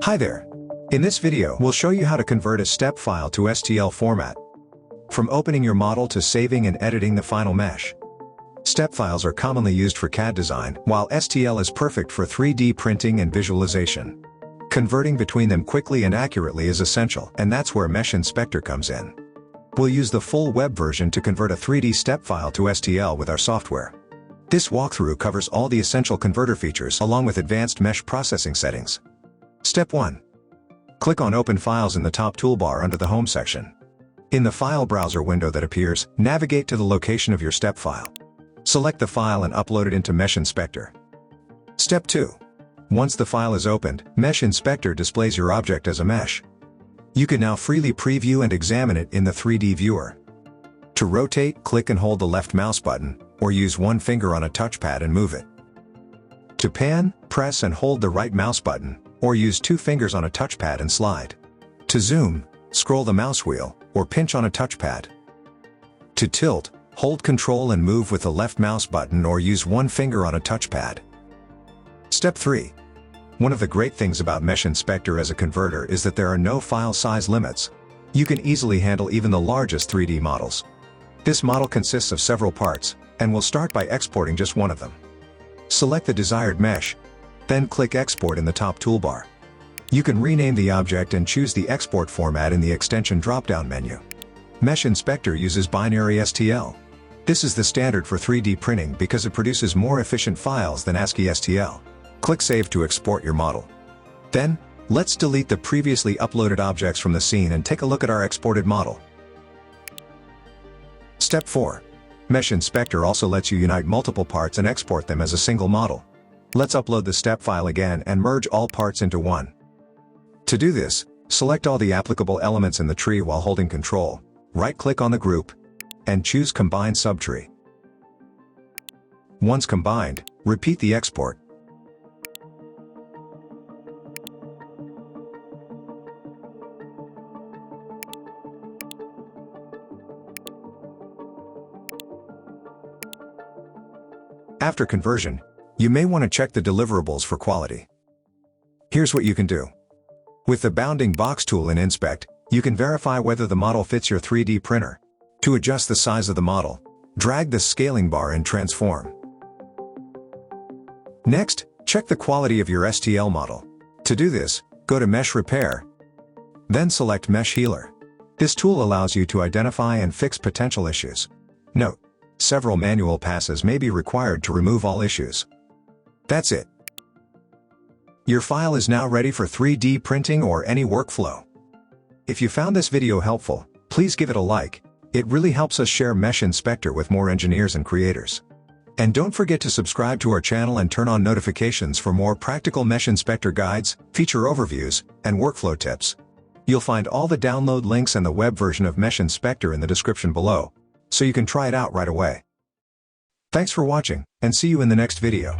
Hi there. In this video, we'll show you how to convert a step file to STL format. From opening your model to saving and editing the final mesh. Step files are commonly used for CAD design, while STL is perfect for 3D printing and visualization. Converting between them quickly and accurately is essential, and that's where MeshInspector comes in. We'll use the full web version to convert a 3D step file to STL with our software. This walkthrough covers all the essential converter features along with advanced mesh processing settings. Step 1. Click on Open Files in the top toolbar under the Home section. In the file browser window that appears, navigate to the location of your step file. Select the file and upload it into MeshInspector. Step 2. Once the file is opened, MeshInspector displays your object as a mesh. You can now freely preview and examine it in the 3D viewer. To rotate, click and hold the left mouse button, or use one finger on a touchpad and move it. To pan, press and hold the right mouse button, or use two fingers on a touchpad and slide. To zoom, scroll the mouse wheel, or pinch on a touchpad. To tilt, hold Ctrl and move with the left mouse button or use one finger on a touchpad. Step 3. One of the great things about MeshInspector as a converter is that there are no file size limits. You can easily handle even the largest 3D models. This model consists of several parts, and we'll start by exporting just one of them. Select the desired mesh, then click Export in the top toolbar. You can rename the object and choose the export format in the extension drop-down menu. MeshInspector uses Binary STL. This is the standard for 3D printing because it produces more efficient files than ASCII STL. Click Save to export your model. Then, let's delete the previously uploaded objects from the scene and take a look at our exported model. Step 4. MeshInspector also lets you unite multiple parts and export them as a single model. Let's upload the step file again and merge all parts into one. To do this, select all the applicable elements in the tree while holding Ctrl, right-click on the group, and choose Combine Subtree. Once combined, repeat the export. After conversion, you may want to check the deliverables for quality. Here's what you can do. With the bounding box tool in Inspect, you can verify whether the model fits your 3D printer. To adjust the size of the model, drag the scaling bar in Transform. Next, check the quality of your STL model. To do this, go to Mesh Repair, then select Mesh Healer. This tool allows you to identify and fix potential issues. Note: several manual passes may be required to remove all issues. That's it. Your file is now ready for 3D printing or any workflow. If you found this video helpful, please give it a like. It really helps us share MeshInspector with more engineers and creators. And don't forget to subscribe to our channel and turn on notifications for more practical MeshInspector guides, feature overviews, and workflow tips. You'll find all the download links and the web version of MeshInspector in the description below, so you can try it out right away. Thanks for watching, and see you in the next video.